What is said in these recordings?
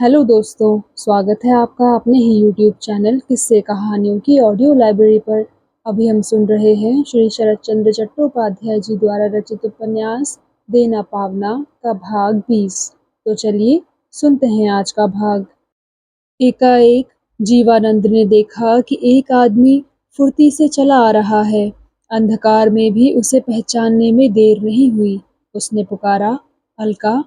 Hello दोस्तों, स्वागत है आपका अपने ही यूट्यूब चैनल किस्से कहानियों की ऑडियो लाइब्रेरी पर। अभी हम सुन रहे हैं श्री शरत चंद्र चट्टोपाध्याय जी द्वारा रचित उपन्यास देना पावना का भाग 20। तो चलिए सुनते हैं आज का भाग। एकाएक जीवानंद ने देखा कि एक आदमी फुर्ती से चला आ रहा है। अंधकार में भी उसे पहचानने में देर नहीं हुई। उसने पुकारा, अलका।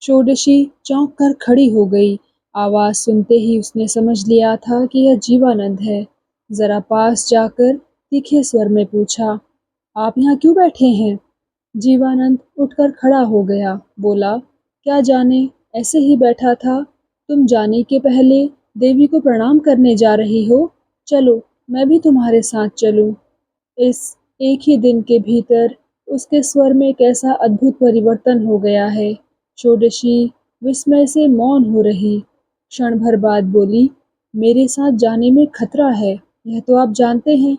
षोडशी चौंक कर खड़ी हो गई। आवाज सुनते ही उसने समझ लिया था कि यह जीवानंद है। जरा पास जाकर तीखे स्वर में पूछा, आप यहाँ क्यों बैठे हैं? जीवानंद उठकर खड़ा हो गया। बोला, क्या जाने, ऐसे ही बैठा था। तुम जाने के पहले देवी को प्रणाम करने जा रही हो। चलो, मैं भी तुम्हारे साथ चलूं। इस एक ही दिन के भीतर उसके स्वर में कैसा अद्भुत परिवर्तन हो गया है। षोडशी विस्मय से मौन हो रही। क्षण भर बाद बोली, मेरे साथ जाने में खतरा है, यह तो आप जानते हैं।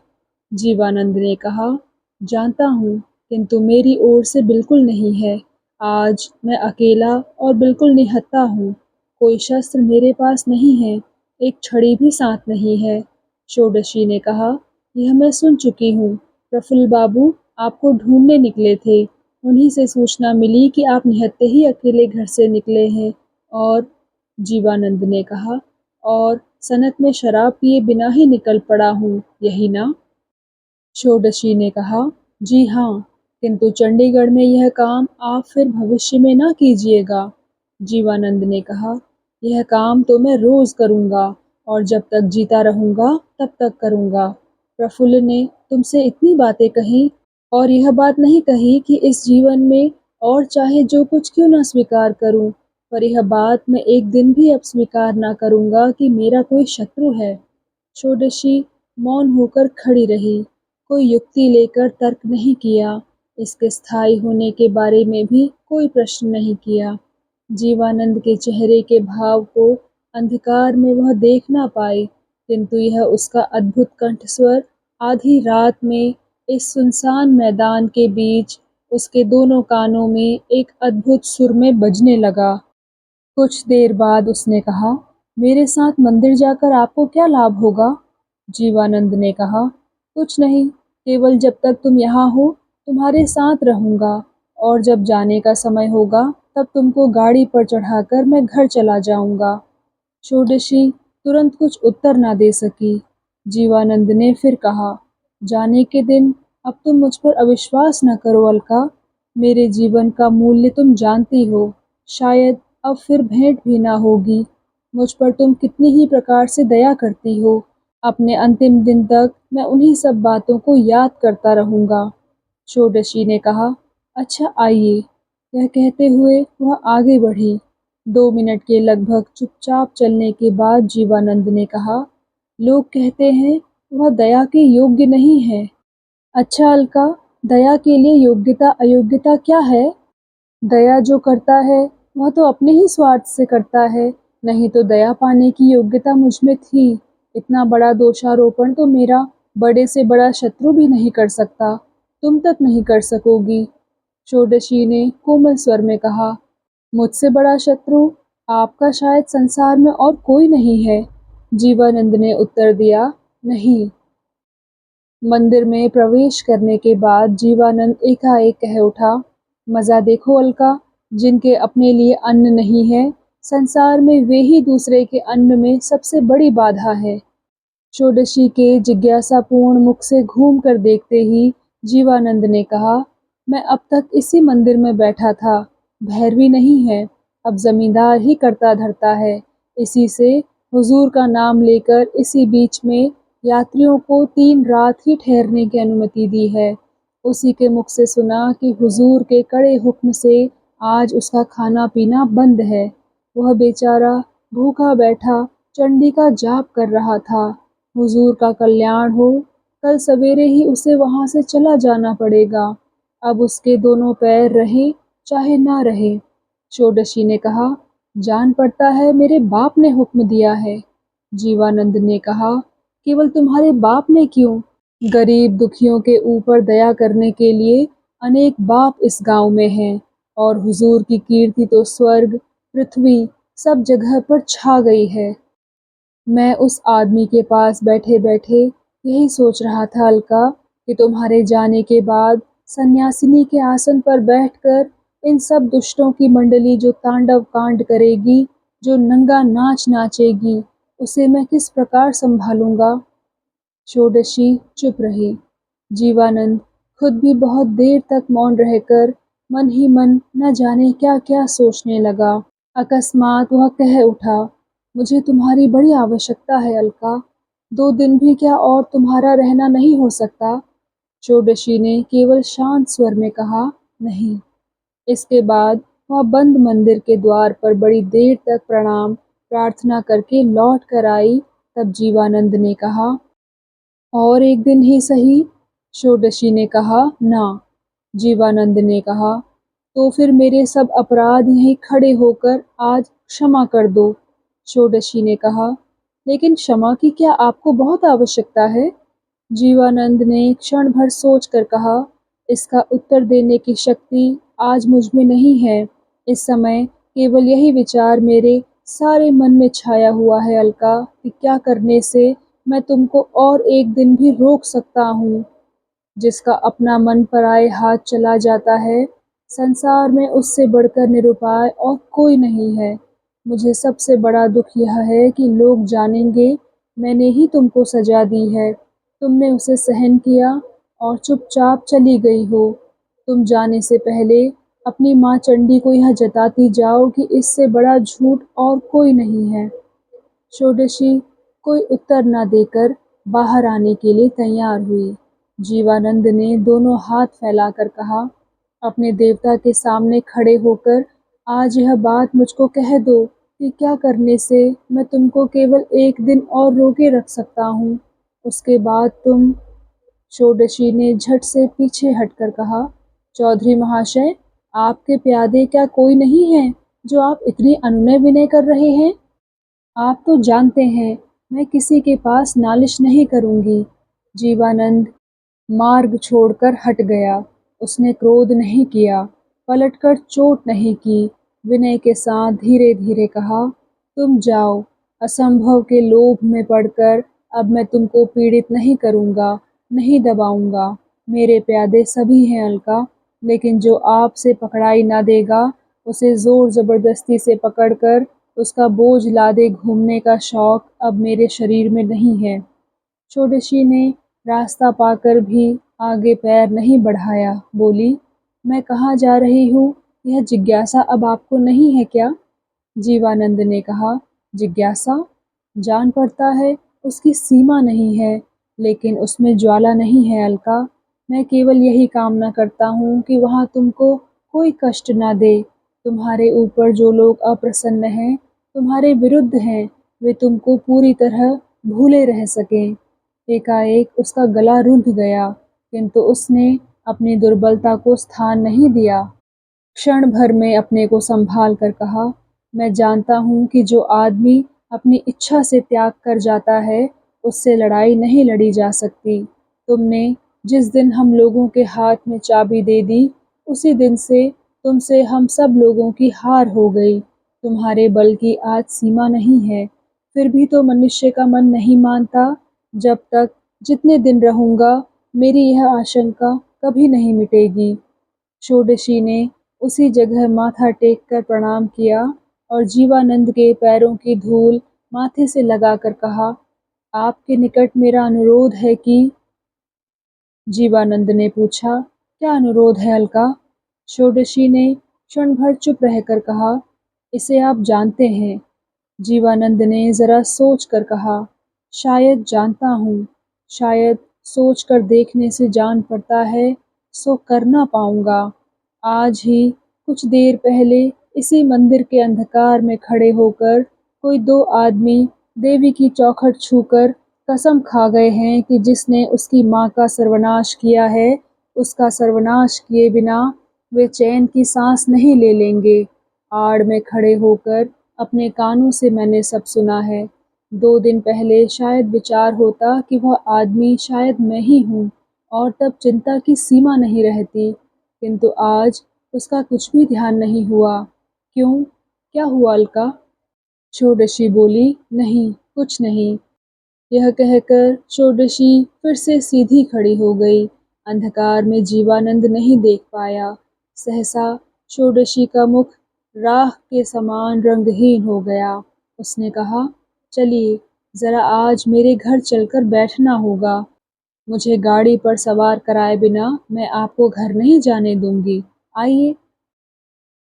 जीवानंद ने कहा, जानता हूँ, किंतु मेरी ओर से बिल्कुल नहीं है। आज मैं अकेला और बिल्कुल निहत्था हूँ। कोई शस्त्र मेरे पास नहीं है, एक छड़ी भी साथ नहीं है। षोडशी ने कहा, यह मैं सुन चुकी हूँ। प्रफुल्ल बाबू आपको ढूंढने निकले थे। उन्हीं से सूचना मिली कि आप निहत्थे ही अकेले घर से निकले हैं। और जीवानंद ने कहा, और सनक में शराब पिए बिना ही निकल पड़ा हूँ, यही ना? षोडशी ने कहा, जी हाँ, किंतु चंडीगढ़ में यह काम आप फिर भविष्य में ना कीजिएगा। जीवानंद ने कहा, यह काम तो मैं रोज करूँगा और जब तक जीता रहूँगा तब तक करूँगा। प्रफुल्ल ने तुमसे इतनी बातें कही और यह बात नहीं कही कि इस जीवन में और चाहे जो कुछ क्यों ना स्वीकार करूँ, पर यह बात मैं एक दिन भी अब स्वीकार ना करूँगा कि मेरा कोई शत्रु है। षोडशी मौन होकर खड़ी रही। कोई युक्ति लेकर तर्क नहीं किया। इसके स्थायी होने के बारे में भी कोई प्रश्न नहीं किया। जीवानंद के चेहरे के भाव को अंधकार में वह देख ना पाए, किंतु यह उसका अद्भुत कंठस्वर आधी रात में इस सुनसान मैदान के बीच उसके दोनों कानों में एक अद्भुत सुर में बजने लगा। कुछ देर बाद उसने कहा, मेरे साथ मंदिर जाकर आपको क्या लाभ होगा? जीवानंद ने कहा, कुछ नहीं, केवल जब तक तुम यहाँ हो तुम्हारे साथ रहूँगा, और जब जाने का समय होगा तब तुमको गाड़ी पर चढ़ाकर मैं घर चला जाऊँगा। षोडशी तुरंत कुछ उत्तर ना दे सकी। जीवानंद ने फिर कहा, जाने के दिन अब तुम मुझ पर अविश्वास न करो अलका। मेरे जीवन का मूल्य तुम जानती हो। शायद अब फिर भेंट भी ना होगी। मुझ पर तुम कितनी ही प्रकार से दया करती हो। अपने अंतिम दिन तक मैं उन्हीं सब बातों को याद करता रहूँगा। षोडशी ने कहा, अच्छा आइए। यह कहते हुए वह आगे बढ़ी। 2 मिनट के लगभग चुपचाप चलने के बाद जीवानंद ने कहा, लोग कहते हैं वह दया के योग्य नहीं है। अच्छा अलका, दया के लिए योग्यता अयोग्यता क्या है? दया जो करता है वह तो अपने ही स्वार्थ से करता है, नहीं तो दया पाने की योग्यता मुझ में थी। इतना बड़ा दोषारोपण तो मेरा बड़े से बड़ा शत्रु भी नहीं कर सकता, तुम तक नहीं कर सकोगी। षोडशी ने कोमल स्वर में कहा, मुझसे बड़ा शत्रु आपका शायद संसार में और कोई नहीं है। जीवानंद ने उत्तर दिया, नहीं। मंदिर में प्रवेश करने के बाद जीवानंद एकाएक कह उठा, मज़ा देखो अलका, जिनके अपने लिए अन्न नहीं है, संसार में वे ही दूसरे के अन्न में सबसे बड़ी बाधा है। षोडशी के जिज्ञासापूर्ण मुख से घूम कर देखते ही जीवानंद ने कहा, मैं अब तक इसी मंदिर में बैठा था। भैरवी नहीं है, अब जमींदार ही करता धरता है। इसी से हुजूर का नाम लेकर इसी बीच में यात्रियों को 3 रात ही ठहरने की अनुमति दी है। उसी के मुख से सुना कि हुजूर के कड़े हुक्म से आज उसका खाना पीना बंद है। वह बेचारा भूखा बैठा चंडी का जाप कर रहा था। हुजूर का कल्याण हो, कल सवेरे ही उसे वहाँ से चला जाना पड़ेगा। अब उसके दोनों पैर रहें चाहे ना रहे। षोडशी ने कहा, जान पड़ता है मेरे बाप ने हुक्म दिया है। जीवानंद ने कहा, केवल तुम्हारे बाप ने क्यों? गरीब दुखियों के ऊपर दया करने के लिए अनेक बाप इस गांव में हैं, और हुजूर की कीर्ति तो स्वर्ग, पृथ्वी, सब जगह पर छा गई है। मैं उस आदमी के पास बैठे-बैठे यही सोच रहा था अलका कि तुम्हारे जाने के बाद सन्यासिनी के आसन पर बैठकर इन सब दुष्टों की मंडली जो तांडव कांड करेगी, जो नंगा नाच नाचेगी, उसे मैं किस प्रकार संभालूंगा। षोडशी चुप रही। जीवानंद खुद भी बहुत देर तक मौन रहकर मन ही मन न जाने क्या-क्या सोचने लगा। अकस्मात वह कह उठा, मुझे तुम्हारी बड़ी आवश्यकता है अलका। 2 दिन भी क्या और तुम्हारा रहना नहीं हो सकता? षोडशी ने केवल शांत स्वर में कहा, नहीं। इसके बाद वह बंद मंदिर के द्वार पर बड़ी देर तक प्रणाम प्रार्थना करके लौट कर आई। तब जीवानंद ने कहा, और एक दिन ही सही। षोडशी ने कहा, ना। जीवानंद ने कहा, तो फिर मेरे सब अपराध यहीं खड़े होकर आज क्षमा कर दो। षोडशी ने कहा, लेकिन क्षमा की क्या आपको बहुत आवश्यकता है? जीवानंद ने क्षण भर सोच कर कहा, इसका उत्तर देने की शक्ति आज मुझ में नहीं है। इस समय केवल यही विचार मेरे सारे मन में छाया हुआ है अलका कि क्या करने से मैं तुमको और एक दिन भी रोक सकता हूँ। जिसका अपना मन पराए हाथ चला जाता है, संसार में उससे बढ़कर निरुपाय और कोई नहीं है। मुझे सबसे बड़ा दुख यह है कि लोग जानेंगे मैंने ही तुमको सजा दी है। तुमने उसे सहन किया और चुपचाप चली गई हो। तुम जाने से पहले अपनी माँ चंडी को यह जताती जाओ कि इससे बड़ा झूठ और कोई नहीं है। षोडशी कोई उत्तर न देकर बाहर आने के लिए तैयार हुई। जीवानंद ने दोनों हाथ फैलाकर कहा, अपने देवता के सामने खड़े होकर आज यह बात मुझको कह दो कि क्या करने से मैं तुमको केवल एक दिन और रोके रख सकता हूँ। उसके बाद तुम। षोडशी ने झट से पीछे हटकर कहा, चौधरी महाशय, आपके प्यादे क्या कोई नहीं है जो आप इतनी अनुनय विनय कर रहे हैं? आप तो जानते हैं मैं किसी के पास नालिश नहीं करूंगी। जीवानंद मार्ग छोड़कर हट गया। उसने क्रोध नहीं किया, पलटकर चोट नहीं की। विनय के साथ धीरे धीरे कहा, तुम जाओ। असंभव के लोभ में पड़कर अब मैं तुमको पीड़ित नहीं करूंगा, नहीं दबाऊंगा। मेरे प्यादे सभी हैं अलका, लेकिन जो आपसे पकड़ाई ना देगा, उसे जोर जबरदस्ती से पकड़कर उसका बोझ लादे घूमने का शौक अब मेरे शरीर में नहीं है। षोडशी ने रास्ता पाकर भी आगे पैर नहीं बढ़ाया। बोली, मैं कहाँ जा रही हूँ, यह जिज्ञासा अब आपको नहीं है क्या? जीवानंद ने कहा, जिज्ञासा? जान पड़ता है उसकी सीमा नहीं है, लेकिन उसमें ज्वाला नहीं है अलका। मैं केवल यही कामना करता हूँ कि वहाँ तुमको कोई कष्ट ना दे। तुम्हारे ऊपर जो लोग अप्रसन्न हैं, तुम्हारे विरुद्ध हैं, वे तुमको पूरी तरह भूले रह सकें। एकाएक उसका गला रुंध गया, किंतु उसने अपनी दुर्बलता को स्थान नहीं दिया। क्षण भर में अपने को संभाल कर कहा, मैं जानता हूँ कि जो आदमी अपनी इच्छा से त्याग कर जाता है, उससे लड़ाई नहीं लड़ी जा सकती। तुमने जिस दिन हम लोगों के हाथ में चाबी दे दी, उसी दिन से तुमसे हम सब लोगों की हार हो गई। तुम्हारे बल की आज सीमा नहीं है, फिर भी तो मनुष्य का मन नहीं मानता। जब तक जितने दिन रहूंगा, मेरी यह आशंका कभी नहीं मिटेगी। षोडशी ने उसी जगह माथा टेक कर प्रणाम किया और जीवानंद के पैरों की धूल माथे से लगाकर कहा, आपके निकट मेरा अनुरोध है कि। जीवानंद ने पूछा, क्या अनुरोध है अलका? षोडशी ने क्षण भर चुप रहकर कहा, इसे आप जानते हैं। जीवानंद ने जरा सोच कर कहा, शायद जानता हूँ, शायद सोच कर देखने से जान पड़ता है, सो कर ना पाऊंगा। आज ही कुछ देर पहले इसी मंदिर के अंधकार में खड़े होकर कोई 2 आदमी देवी की चौखट छूकर कसम खा गए हैं कि जिसने उसकी माँ का सर्वनाश किया है, उसका सर्वनाश किए बिना वे चैन की सांस नहीं ले लेंगे। आड़ में खड़े होकर अपने कानों से मैंने सब सुना है। 2 दिन पहले शायद विचार होता कि वह आदमी शायद मैं ही हूँ, और तब चिंता की सीमा नहीं रहती, किंतु आज उसका कुछ भी ध्यान नहीं हुआ। क्यों? क्या हुआ अलका? षोडशी बोली, नहीं, कुछ नहीं। यह कहकर षोडशी फिर से सीधी खड़ी हो गई। अंधकार में जीवानंद नहीं देख पाया। सहसा षोडशी का मुख राख के समान रंगहीन हो गया। उसने कहा, चलिए, जरा आज मेरे घर चलकर बैठना होगा। मुझे गाड़ी पर सवार कराए बिना मैं आपको घर नहीं जाने दूंगी। आइए।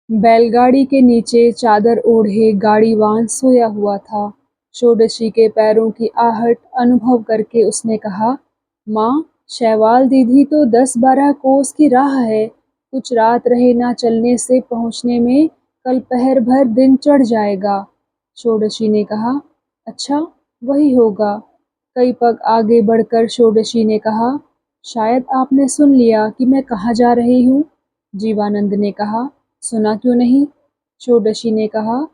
बैलगाड़ी के नीचे चादर ओढ़े गाड़ीवान सोया हुआ था। षोडशी के पैरों की आहट अनुभव करके उसने कहा, माँ, शैवाल दीदी तो 10-12 कोस की राह है। कुछ रात रहे ना चलने से पहुँचने में कल पहर भर दिन चढ़ जाएगा। षोडशी ने कहा, अच्छा, वही होगा। कई पग आगे बढ़कर षोडशी ने कहा, शायद आपने सुन लिया कि मैं कहाँ जा रही हूँ। जीवानंद ने कहा, सुना क्यों नहीं? षोडशी ने कहा,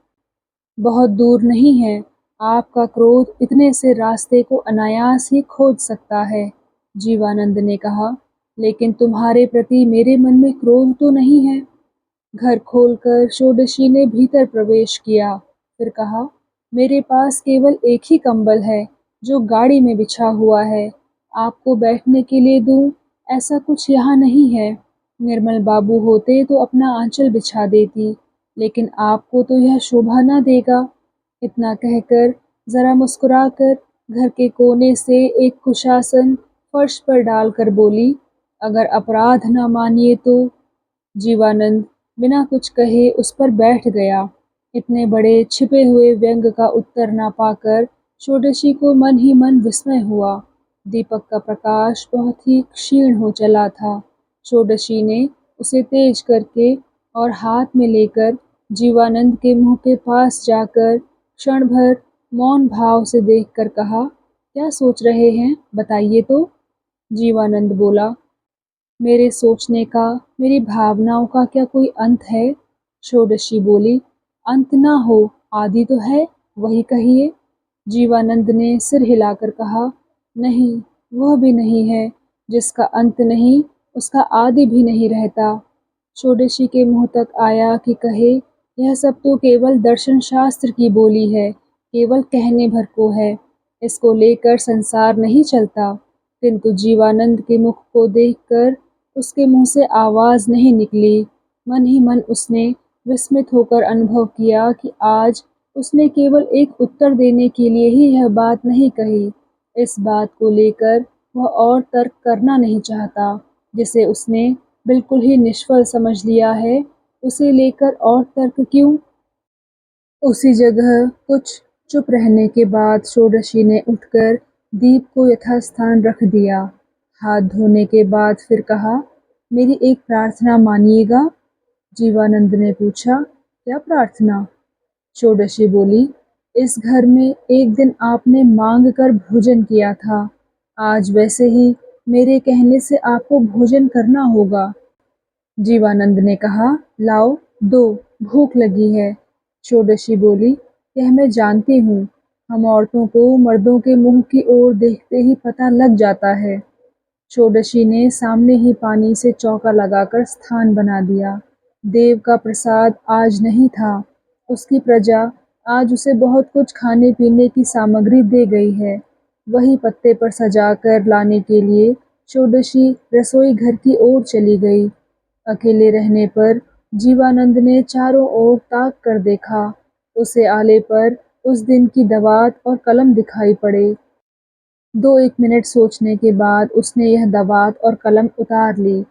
बहुत दूर नहीं है। आपका क्रोध इतने से रास्ते को अनायास ही खोज सकता है। जीवानंद ने कहा, लेकिन तुम्हारे प्रति मेरे मन में क्रोध तो नहीं है। घर खोलकर षोडशी ने भीतर प्रवेश किया। फिर कहा, मेरे पास केवल एक ही कंबल है जो गाड़ी में बिछा हुआ है। आपको बैठने के लिए दूं, ऐसा कुछ यहाँ नहीं है। निर्मल बाबू होते तो अपना आंचल बिछा देती, लेकिन आपको तो यह शोभा न देगा। इतना कहकर जरा मुस्कुराकर घर के कोने से एक कुशासन फर्श पर डालकर बोली, अगर अपराध न मानिए तो। जीवानंद बिना कुछ कहे उस पर बैठ गया। इतने बड़े छिपे हुए व्यंग का उत्तर ना पाकर षोडशी को मन ही मन विस्मय हुआ। दीपक का प्रकाश बहुत ही क्षीण हो चला था। षोडशी ने उसे तेज करके और हाथ में लेकर जीवानंद के मुंह के पास जाकर क्षण भर मौन भाव से देखकर कहा, क्या सोच रहे हैं, बताइए तो। जीवानंद बोला, मेरे सोचने का, मेरी भावनाओं का क्या कोई अंत है? षोडशी बोली, अंत ना हो, आदि तो है, वही कहिए। जीवानंद ने सिर हिलाकर कहा, नहीं, वह भी नहीं है। जिसका अंत नहीं, उसका आदि भी नहीं रहता। षोडशी के मुंह तक आया कि कहे, यह सब तो केवल दर्शन शास्त्र की बोली है, केवल कहने भर को है। इसको लेकर संसार नहीं चलता। किंतु जीवानंद के मुख को देखकर उसके मुंह से आवाज नहीं निकली। मन ही मन उसने विस्मित होकर अनुभव किया कि आज उसने केवल एक उत्तर देने के लिए ही यह बात नहीं कही। इस बात को लेकर वह और तर्क करना नहीं चाहता। जिसे उसने बिल्कुल ही निष्फल समझ लिया है, उसे लेकर और तर्क क्यों? उसी जगह कुछ चुप रहने के बाद षोडशी ने उठकर दीप को यथास्थान रख दिया। हाथ धोने के बाद फिर कहा, मेरी एक प्रार्थना मानिएगा? जीवानंद ने पूछा, क्या प्रार्थना? षोडशी बोली, इस घर में एक दिन आपने मांग कर भोजन किया था। आज वैसे ही मेरे कहने से आपको भोजन करना होगा। जीवानंद ने कहा, लाओ, दो, भूख लगी है। षोडशी बोली, यह मैं जानती हूँ। हम औरतों को मर्दों के मुंह की ओर देखते ही पता लग जाता है। षोडशी ने सामने ही पानी से चौका लगाकर स्थान बना दिया। देव का प्रसाद आज नहीं था। उसकी प्रजा आज उसे बहुत कुछ खाने पीने की सामग्री दे गई है। वही पत्ते पर सजाकर लाने के लिए षोडशी रसोई घर की ओर चली गई। अकेले रहने पर जीवानंद ने चारों ओर ताक कर देखा। उसे आले पर उस दिन की दवात और कलम दिखाई पड़े। 2-1 मिनट सोचने के बाद उसने यह दवात और कलम उतार ली।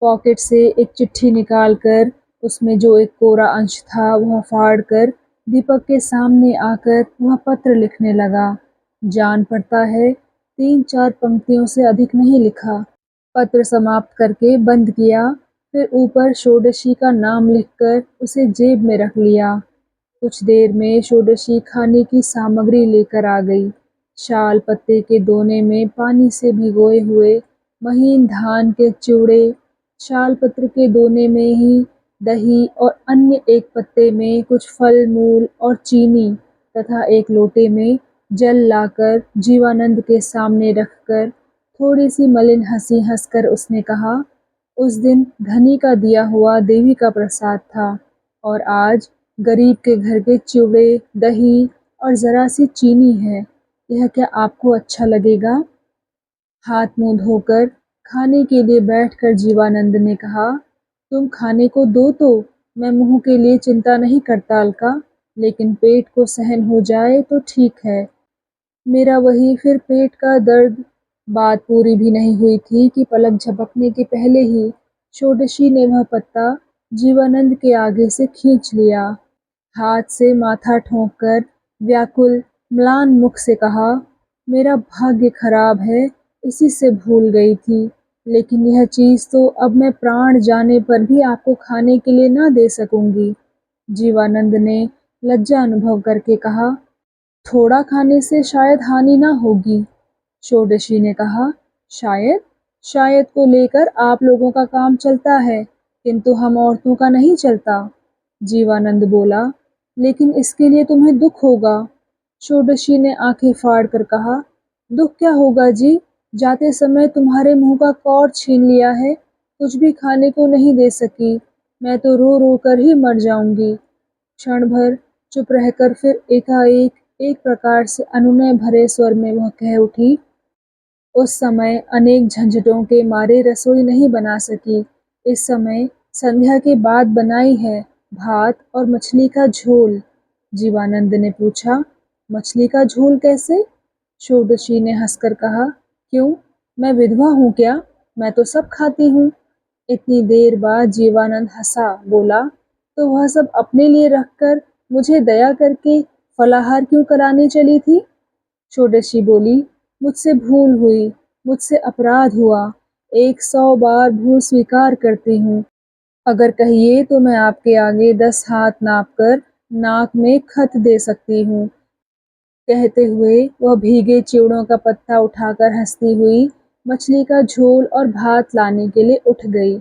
पॉकेट से एक चिट्ठी निकालकर उसमें जो एक कोरा अंश था वह फाड़कर दीपक के सामने आकर वह पत्र लिखने लगा। जान पड़ता है 3-4 पंक्तियों से अधिक नहीं लिखा। पत्र समाप्त करके बंद किया, फिर ऊपर षोडशी का नाम लिखकर उसे जेब में रख लिया। कुछ देर में षोडशी खाने की सामग्री लेकर आ गई। शाल पत्ते के दोने में पानी से भिगोए हुए महीन धान के चिवड़े, शाल पत्र के दोने में ही दही और अन्य एक पत्ते में कुछ फल मूल और चीनी तथा एक लोटे में जल लाकर जीवानंद के सामने रखकर थोड़ी सी मलिन हंसी हंसकर उसने कहा, उस दिन धनी का दिया हुआ देवी का प्रसाद था और आज गरीब के घर के चिवड़े, दही और ज़रा सी चीनी है। यह क्या आपको अच्छा लगेगा? हाथ मुंह धोकर खाने के लिए बैठकर जीवानंद ने कहा, तुम खाने को दो तो मैं मुंह के लिए चिंता नहीं करता अलका, लेकिन पेट को सहन हो जाए तो ठीक है। मेरा वही फिर पेट का दर्द। बात पूरी भी नहीं हुई थी कि पलक झपकने के पहले ही षोडशी ने वह पत्ता जीवानंद के आगे से खींच लिया। हाथ से माथा ठोंककर व्याकुल म्लान मुख से कहा, मेरा भाग्य खराब है, इसी से भूल गई थी, लेकिन यह चीज़ तो अब मैं प्राण जाने पर भी आपको खाने के लिए ना दे सकूंगी। जीवानंद ने लज्जा अनुभव करके कहा, थोड़ा खाने से शायद हानि ना होगी। षोडशी ने कहा, शायद? शायद को लेकर आप लोगों का काम चलता है, किंतु हम औरतों का नहीं चलता। जीवानंद बोला, लेकिन इसके लिए तुम्हें दुख होगा। षोडशी ने आंखें फाड़ कर कहा, दुख क्या होगा जी, जाते समय तुम्हारे मुंह का कौर छीन लिया है, कुछ भी खाने को नहीं दे सकी, मैं तो रो रो कर ही मर जाऊंगी। क्षण भर चुप रहकर फिर एकाएक एक प्रकार से अनुनय भरे स्वर में वह कह उठी, उस समय अनेक झंझटों के मारे रसोई नहीं बना सकी, इस समय संध्या के बाद बनाई है, भात और मछली का झोल। जीवानंद ने पूछा, मछली का झोल कैसे? षोडशी ने हंसकर कहा, क्यों, मैं विधवा हूँ क्या, मैं तो सब खाती हूँ। इतनी देर बाद जीवानंद हंसा, बोला, तो वह सब अपने लिए रखकर मुझे दया करके फलाहार क्यों कराने चली थी? षोडशी बोली, मुझसे भूल हुई, मुझसे अपराध हुआ, 100 बार भूल स्वीकार करती हूँ। अगर कहिए तो मैं आपके आगे 10 हाथ नापकर नाक में खत दे सकती हूँ। कहते हुए वह भीगे चिवड़ों का पत्ता उठाकर हंसती हुई मछली का झोल और भात लाने के लिए उठ गई।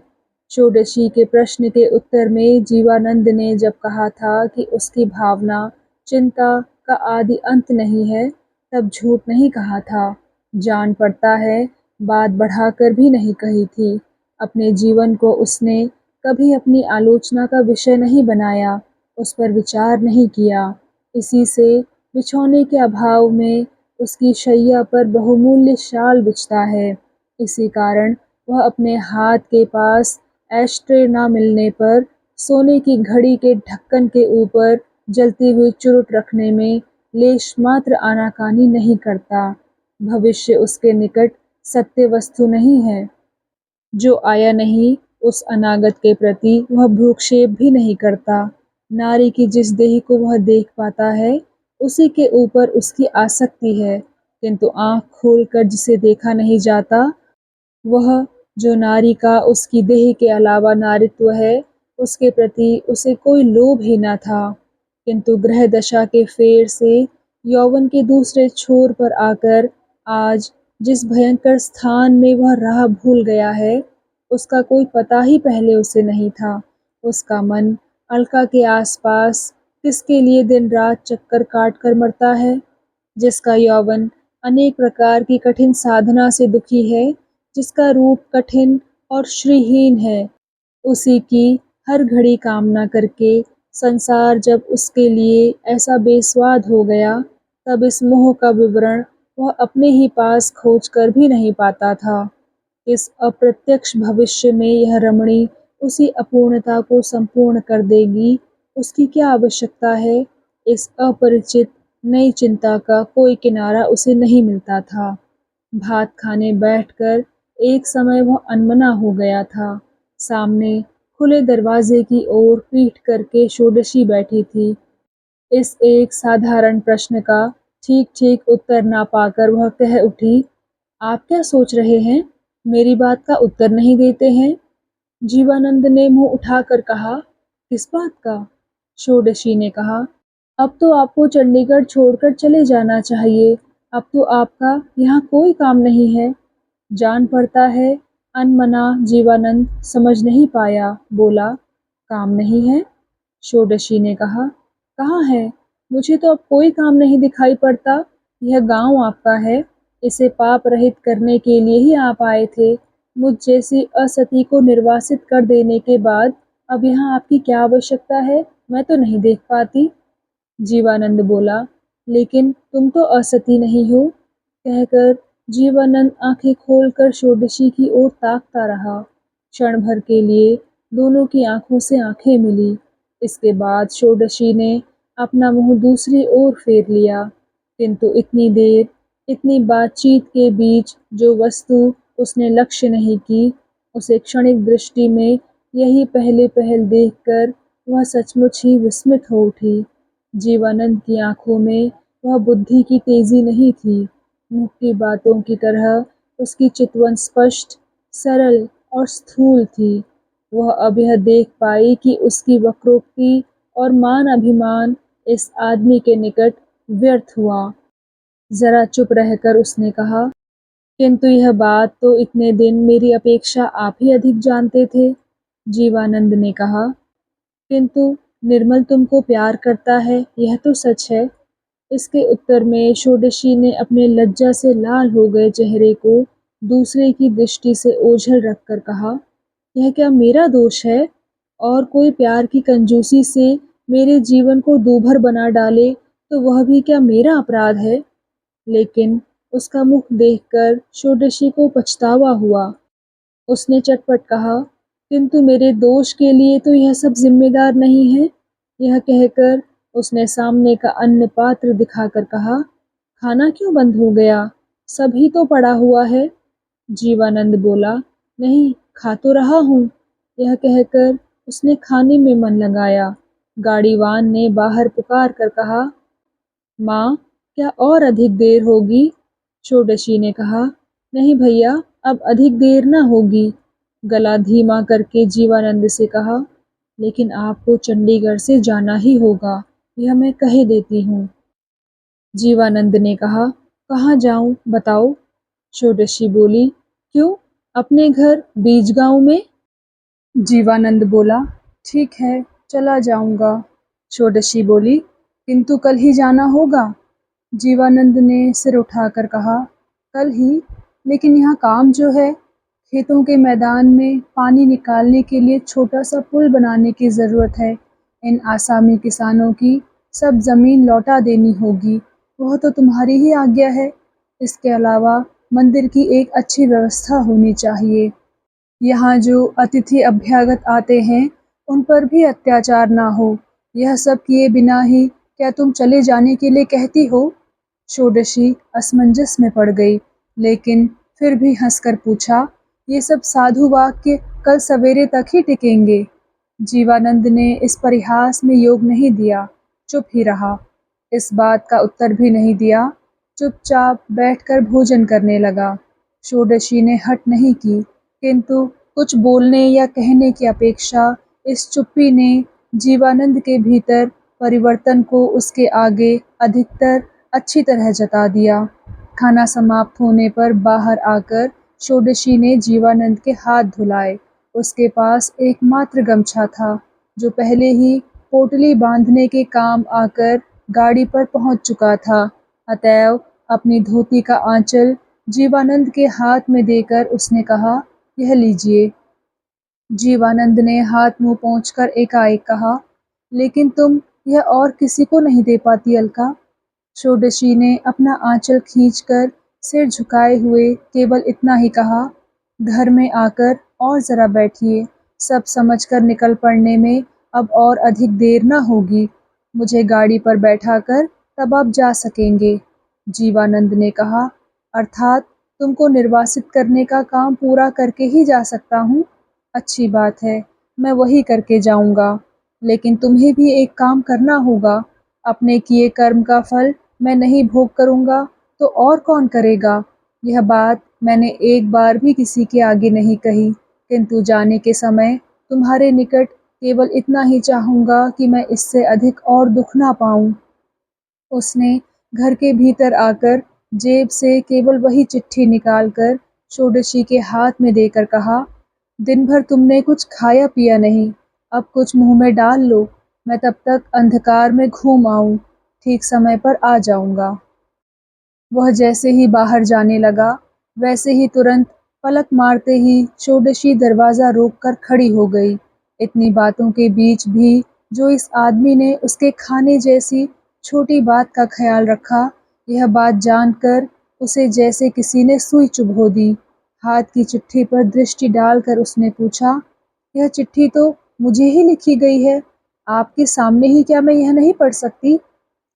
षोडशी के प्रश्न के उत्तर में जीवानंद ने जब कहा था कि उसकी भावना चिंता का आदि अंत नहीं है, तब झूठ नहीं कहा था। जान पड़ता है, बात बढ़ाकर भी नहीं कही थी। अपने जीवन को उसने कभी अपनी आलोचना का विषय नहीं बनाया, उस पर विचार नहीं किया। इसी से बिछौने के अभाव में उसकी शैया पर बहुमूल्य शाल बिछता है। इसी कारण वह अपने हाथ के पास एशट्रे न मिलने पर सोने की घड़ी के ढक्कन के ऊपर जलती हुई चुरुट रखने में लेश मात्र आनाकानी नहीं करता। भविष्य उसके निकट सत्य वस्तु नहीं है। जो आया नहीं, उस अनागत के प्रति वह भ्रूक्षेप भी नहीं करता। नारी की जिस देह को वह देख पाता है, उसी के ऊपर उसकी आसक्ति है, किंतु आँख खोलकर जिसे देखा नहीं जाता, वह जो नारी का उसकी देह के अलावा नारित्व है, उसके प्रति उसे कोई लोभ ही न था। किंतु ग्रह दशा के फेर से यौवन के दूसरे छोर पर आकर आज जिस भयंकर स्थान में वह राह भूल गया है, उसका कोई पता ही पहले उसे नहीं था। उसका मन अलका के आसपास किसके लिए दिन रात चक्कर काट कर मरता है, जिसका यौवन अनेक प्रकार की कठिन साधना से दुखी है, जिसका रूप कठिन और श्रीहीन है, उसी की हर घड़ी कामना करके संसार जब उसके लिए ऐसा बेस्वाद हो गया, तब इस मोह का विवरण वह अपने ही पास खोज कर भी नहीं पाता था। इस अप्रत्यक्ष भविष्य में यह रमणी उसी अपूर्णता को संपूर्ण कर देगी, उसकी क्या आवश्यकता है। इस अपरिचित नई चिंता का कोई किनारा उसे नहीं मिलता था। भात खाने बैठकर एक समय वह अनमना हो गया था। सामने खुले दरवाजे की ओर पीठ करके षोडशी बैठी थी। इस एक साधारण प्रश्न का ठीक ठीक उत्तर ना पाकर वह कह उठी, आप क्या सोच रहे हैं, मेरी बात का उत्तर नहीं देते हैं? जीवानंद ने मुंह उठाकर कहा, किस बात का? षोडशी ने कहा, अब तो आपको चंडीगढ़ छोड़कर चले जाना चाहिए, अब तो आपका यहाँ कोई काम नहीं है। जान पड़ता है, अनमना जीवानंद समझ नहीं पाया, बोला, काम नहीं है? षोडशी ने कहा, कहाँ है? मुझे तो अब कोई काम नहीं दिखाई पड़ता। यह गांव आपका है, इसे पाप रहित करने के लिए ही आप आए थे। मुझ जैसी असती को निर्वासित कर देने के बाद अब यहाँ आपकी क्या आवश्यकता है? मैं तो नहीं देख पाती। जीवानंद बोला, लेकिन तुम तो असती नहीं हो। कहकर जीवानंद आंखें खोलकर षोडशी की ओर ताकता रहा। क्षण भर के लिए दोनों की आंखों से आंखें मिली। इसके बाद षोडशी ने अपना मुंह दूसरी ओर फेर लिया, किंतु इतनी देर, इतनी बातचीत के बीच जो वस्तु उसने लक्ष्य नहीं की, उसे क्षणिक दृष्टि में यही पहले पहल देखकर वह सचमुच ही विस्मित हो उठी। जीवानंद की आंखों में वह बुद्धि की तेजी नहीं थी। मुँह की बातों की तरह उसकी चितवन स्पष्ट, सरल और स्थूल थी। वह अब यह देख पाई कि उसकी वक्रोक्ति और मान-अभिमान इस आदमी के निकट व्यर्थ हुआ। ज़रा चुप रहकर उसने कहा, किंतु यह बात तो इतने दिन मेरी अपेक्षा आप ही अधिक जानते थे। जीवानंद ने कहा, किंतु निर्मल तुमको प्यार करता है, यह तो सच है। इसके उत्तर में षोडशी ने अपने लज्जा से लाल हो गए चेहरे को दूसरे की दृष्टि से ओझल रखकर कहा, यह क्या मेरा दोष है? और कोई प्यार की कंजूसी से मेरे जीवन को दूभर बना डाले तो वह भी क्या मेरा अपराध है? लेकिन उसका मुख देखकर षोडशी को पछतावा हुआ। उसने चटपट कहा, किंतु मेरे दोष के लिए तो यह सब जिम्मेदार नहीं है। यह कहकर उसने सामने का अन्न पात्र दिखाकर कहा, खाना क्यों बंद हो गया? सभी तो पड़ा हुआ है। जीवानंद बोला, नहीं, खा तो रहा हूँ। यह कहकर उसने खाने में मन लगाया। गाड़ीवान ने बाहर पुकार कर कहा, माँ, क्या और अधिक देर होगी? षोडशी ने कहा, नहीं भैया, अब अधिक देर न होगी। गला धीमा करके जीवानंद से कहा, लेकिन आपको चंडीगढ़ से जाना ही होगा, यह मैं कह देती हूँ। जीवानंद ने कहा, कहाँ जाऊँ बताओ? षोडशी बोली, क्यों, अपने घर बीजगांव में? जीवानंद बोला, ठीक है, चला जाऊँगा। षोडशी बोली, किंतु कल ही जाना होगा। जीवानंद ने सिर उठाकर कहा, कल ही? लेकिन यहाँ काम जो है, खेतों के मैदान में पानी निकालने के लिए छोटा सा पुल बनाने की ज़रूरत है। इन आसामी किसानों की सब ज़मीन लौटा देनी होगी, वह तो तुम्हारी ही आज्ञा है। इसके अलावा मंदिर की एक अच्छी व्यवस्था होनी चाहिए। यहाँ जो अतिथि अभ्यागत आते हैं, उन पर भी अत्याचार ना हो। यह सब किए बिना ही क्या तुम चले जाने के लिए कहती हो? षोडशी असमंजस में पड़ गई, लेकिन फिर भी हंसकर पूछा, ये सब साधु वाक्य कल सवेरे तक ही टिकेंगे। जीवानंद ने इस परिहास में योग नहीं दिया, चुप ही रहा। इस बात का उत्तर भी नहीं दिया, चुपचाप बैठकर भोजन करने लगा। षोडशी ने हट नहीं की, किंतु कुछ बोलने या कहने की अपेक्षा इस चुप्पी ने जीवानंद के भीतर परिवर्तन को उसके आगे अधिकतर अच्छी तरह जता दिया। खाना समाप्त होने पर बाहर आकर षोडशी ने जीवानंद के हाथ धुलाए। उसके पास एकमात्र गमछा था, जो पहले ही पोटली बांधने के काम आकर गाड़ी पर पहुंच चुका था। अतएव अपनी धोती का आंचल जीवानंद के हाथ में देकर उसने कहा, यह लीजिए। जीवानंद ने हाथ मुंह पोंछकर एकाएक कहा, लेकिन तुम यह और किसी को नहीं दे पाती अलका। षोडशी ने अपना आंचल खींचकर सिर झुकाए हुए केवल इतना ही कहा, घर में आकर और जरा बैठिए, सब समझकर निकल पड़ने में अब और अधिक देर न होगी। मुझे गाड़ी पर बैठाकर तब आप जा सकेंगे। जीवानंद ने कहा, अर्थात तुमको निर्वासित करने का काम पूरा करके ही जा सकता हूँ। अच्छी बात है, मैं वही करके जाऊँगा। लेकिन तुम्हें भी एक काम करना होगा। अपने किए कर्म का फल मैं नहीं भोग करूँगा तो और कौन करेगा? यह बात मैंने एक बार भी किसी के आगे नहीं कही, किंतु जाने के समय तुम्हारे निकट केवल इतना ही चाहूँगा कि मैं इससे अधिक और दुख ना पाऊँ। उसने घर के भीतर आकर जेब से केवल वही चिट्ठी निकालकर षोडशी के हाथ में देकर कहा, दिन भर तुमने कुछ खाया पिया नहीं, अब कुछ मुंह में डाल लो, मैं तब तक अंधकार में घूम आऊं, ठीक समय पर आ जाऊंगा। वह जैसे ही बाहर जाने लगा, वैसे ही तुरंत पलक मारते ही षोडशी दरवाज़ा रोककर खड़ी हो गई। इतनी बातों के बीच भी जो इस आदमी ने उसके खाने जैसी छोटी बात का ख्याल रखा, यह बात जानकर उसे जैसे किसी ने सुई चुभो दी। हाथ की चिट्ठी पर दृष्टि डालकर उसने पूछा, यह चिट्ठी तो मुझे ही लिखी गई है, आपके सामने ही क्या मैं यह नहीं पढ़ सकती?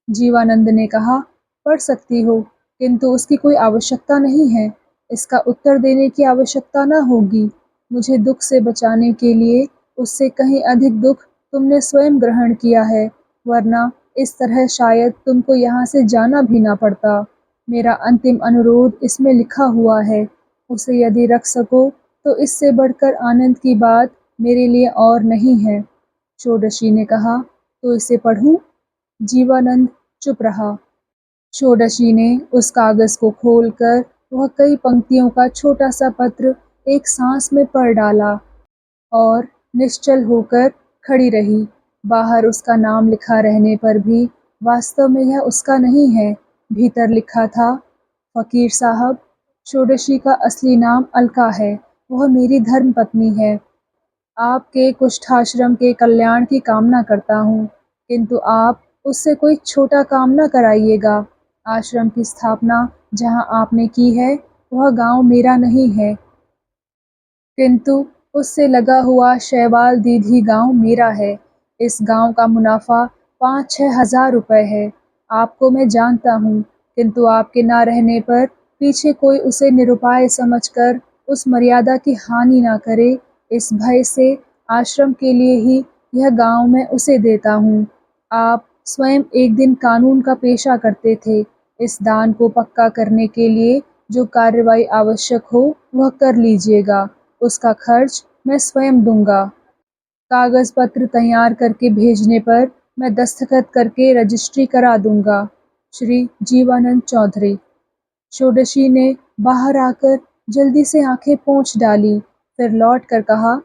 जीवानंद ने कहा, पढ़ सकती हो, किंतु उसकी कोई आवश्यकता नहीं है। इसका उत्तर देने की आवश्यकता न होगी। मुझे दुख से बचाने के लिए उससे कहीं अधिक दुख तुमने स्वयं ग्रहण किया है, वरना इस तरह शायद तुमको यहाँ से जाना भी ना पड़ता। मेरा अंतिम अनुरोध इसमें लिखा हुआ है। उसे यदि रख सको तो इससे बढ़कर आनंद की बात मेरे लिए और नहीं है। षोडशी ने कहा, तो इसे पढ़ूं? जीवानंद चुप रहा। षोडशी ने उस कागज को खोलकर वह कई पंक्तियों का छोटा सा पत्र एक सांस में पढ़ डाला और निश्चल होकर खड़ी रही। बाहर उसका नाम लिखा रहने पर भी वास्तव में यह उसका नहीं है। भीतर लिखा था, फकीर साहब, षोडशी का असली नाम अलका है। वह मेरी धर्मपत्नी है। आपके कुष्ठाश्रम के कल्याण की कामना करता हूँ, किंतु आप उससे कोई छोटा काम न कराइएगा। आश्रम की स्थापना जहाँ आपने की है, वह गांव मेरा नहीं है, किंतु उससे लगा हुआ शैवाल दीधी गांव मेरा है। इस गांव का मुनाफा 5-6 हजार रुपए है। आपको मैं जानता हूँ, किंतु आपके ना रहने पर पीछे कोई उसे निरुपाय समझकर उस मर्यादा की हानि ना करे, इस भय से आश्रम के लिए ही यह गांव मैं उसे देता हूँ। आप स्वयं एक दिन कानून का पेशा करते थे। इस दान को पक्का करने के लिए जो कार्रवाई आवश्यक हो वह कर लीजिएगा। उसका खर्च मैं स्वयं दूंगा। कागज पत्र तैयार करके भेजने पर मैं दस्तखत करके रजिस्ट्री करा दूंगा। श्री जीवानंद चौधरी। षोडशी ने बाहर आकर जल्दी से आंखें पोंछ डाली, फिर लौट कर कहा,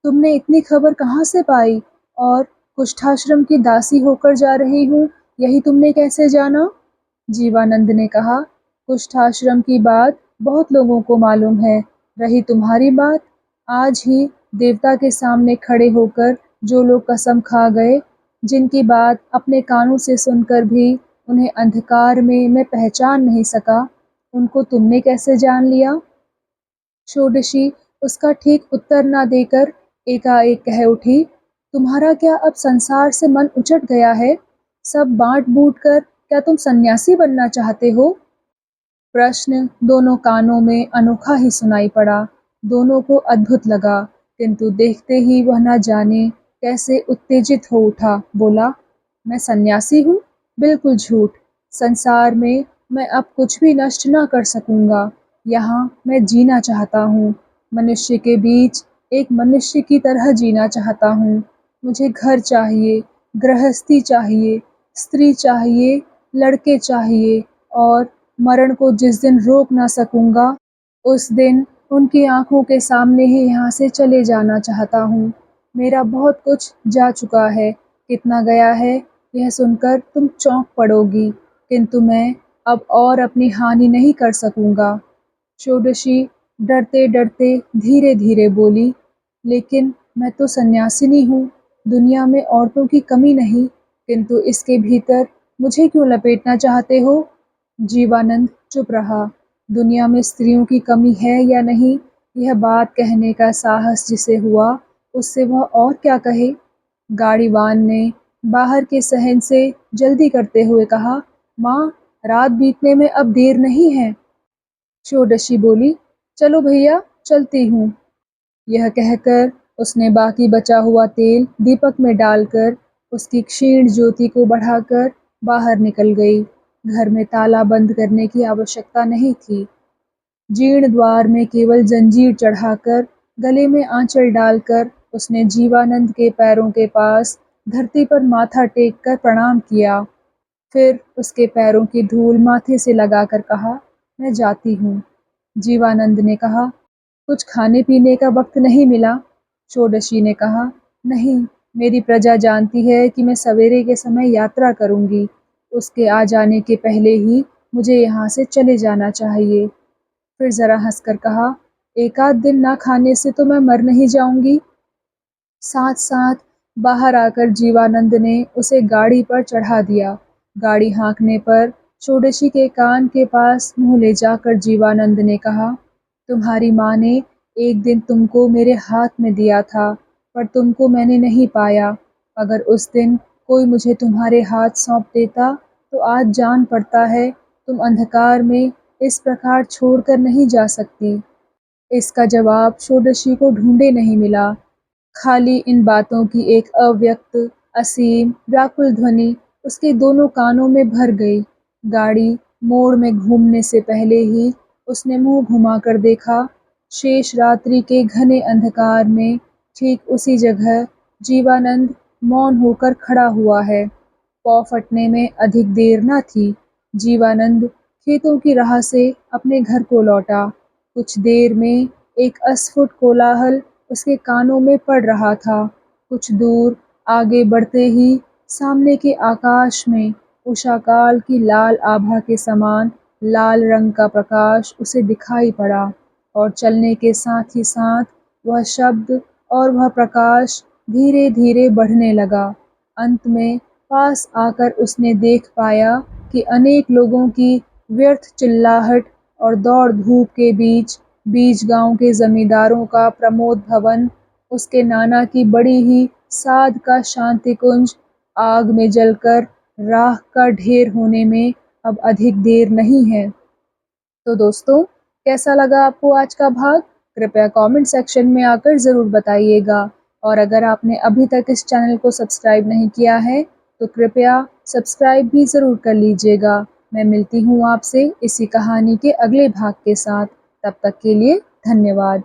तुमने इतनी खबर कहाँ से पाई? और कुष्ठाश्रम की दासी होकर जा रही हूँ, यही तुमने कैसे जाना? जीवानंद ने कहा, कुष्ठाश्रम की बात बहुत लोगों को मालूम है। रही तुम्हारी बात, आज ही देवता के सामने खड़े होकर जो लोग कसम खा गए, जिनकी बात अपने कानों से सुनकर भी उन्हें अंधकार में मैं पहचान नहीं सका, उनको तुमने कैसे जान लिया? षोडशी उसका ठीक उत्तर न देकर एकाएक कह उठी, तुम्हारा क्या अब संसार से मन उचट गया है? सब बांट बूट कर क्या तुम सन्यासी बनना चाहते हो? प्रश्न दोनों कानों में अनोखा ही सुनाई पड़ा। दोनों को अद्भुत लगा, किंतु देखते ही वह न जाने कैसे उत्तेजित हो उठा। बोला, मैं सन्यासी हूँ? बिल्कुल झूठ। संसार में मैं अब कुछ भी नष्ट न कर सकूंगा। यहाँ मैं जीना चाहता हूँ। मनुष्य के बीच एक मनुष्य की तरह जीना चाहता हूँ। मुझे घर चाहिए, गृहस्थी चाहिए, स्त्री चाहिए, लड़के चाहिए, और मरण को जिस दिन रोक ना सकूंगा, उस दिन उनकी आंखों के सामने ही यहाँ से चले जाना चाहता हूँ। मेरा बहुत कुछ जा चुका है। कितना गया है यह सुनकर तुम चौंक पड़ोगी, किंतु मैं अब और अपनी हानि नहीं कर सकूंगा। षोडशी डरते डरते धीरे धीरे बोली, लेकिन मैं तो सन्यासिनी हूँ। दुनिया में औरतों की कमी नहीं, किंतु इसके भीतर मुझे क्यों लपेटना चाहते हो? जीवानंद चुप रहा। दुनिया में स्त्रियों की कमी है या नहीं, यह बात कहने का साहस जिसे हुआ, उससे वह और क्या कहे। गाड़ीवान ने बाहर के सहन से जल्दी करते हुए कहा, माँ, रात बीतने में अब देर नहीं है। षोडशी बोली, चलो भैया, चलती हूँ। यह कहकर उसने बाकी बचा हुआ तेल दीपक में डालकर उसकी क्षीण ज्योति को बढ़ाकर बाहर निकल गई। घर में ताला बंद करने की आवश्यकता नहीं थी। जीर्ण द्वार में केवल जंजीर चढ़ाकर गले में आंचल डालकर उसने जीवानंद के पैरों के पास धरती पर माथा टेक कर प्रणाम किया। फिर उसके पैरों की धूल माथे से लगाकर कहा, मैं जाती हूँ। जीवानंद ने कहा, कुछ खाने पीने का वक्त नहीं मिला? षोडशी ने कहा, नहीं, मेरी प्रजा जानती है कि मैं सवेरे के समय यात्रा करूंगी। उसके आ जाने के पहले ही मुझे यहाँ से चले जाना चाहिए। फिर जरा हंसकर कहा, 1 आध दिन ना खाने से तो मैं मर नहीं जाऊंगी। साथ साथ बाहर आकर जीवानंद ने उसे गाड़ी पर चढ़ा दिया। गाड़ी हाँकने पर षोडशी के कान के पास मुँह ले जाकर जीवानंद ने कहा, तुम्हारी माँ ने एक दिन तुमको मेरे हाथ में दिया था, पर तुमको मैंने नहीं पाया। अगर उस दिन कोई मुझे तुम्हारे हाथ सौंप देता तो आज जान पड़ता है तुम अंधकार में इस प्रकार छोड़कर नहीं जा सकती। इसका जवाब षोडशी को ढूंढे नहीं मिला। खाली इन बातों की एक अव्यक्त, असीम, व्याकुल ध्वनि उसके दोनों कानों में भर गई। गाड़ी मोड़ में घूमने से पहले ही उसने मुंह घुमाकर देखा। शेष रात्रि के घने अंधकार में ठीक उसी जगह जीवानंद मौन होकर खड़ा हुआ है। पौ फटने में अधिक देर न थी। जीवानंद खेतों की राह से अपने घर को लौटा। कुछ देर में एक अस्फुट कोलाहल उसके कानों में पड़ रहा था। कुछ दूर आगे बढ़ते ही सामने के आकाश में उषाकाल की लाल आभा के समान लाल रंग का प्रकाश उसे दिखाई पड़ा, और चलने के साथ ही साथ वह शब्द और वह प्रकाश धीरे धीरे बढ़ने लगा। अंत में पास आकर उसने देख पाया कि अनेक लोगों की व्यर्थ चिल्लाहट और दौड़ धूप के बीच गांव के जमींदारों का प्रमोद भवन, उसके नाना की बड़ी ही साध का शांति कुंज आग में जलकर राख का ढेर होने में अब अधिक देर नहीं है। तो दोस्तों, कैसा लगा आपको आज का भाग? कृपया कमेंट सेक्शन में आकर ज़रूर बताइएगा। और अगर आपने अभी तक इस चैनल को सब्सक्राइब नहीं किया है तो कृपया सब्सक्राइब भी ज़रूर कर लीजिएगा। मैं मिलती हूँ आपसे इसी कहानी के अगले भाग के साथ। तब तक के लिए धन्यवाद।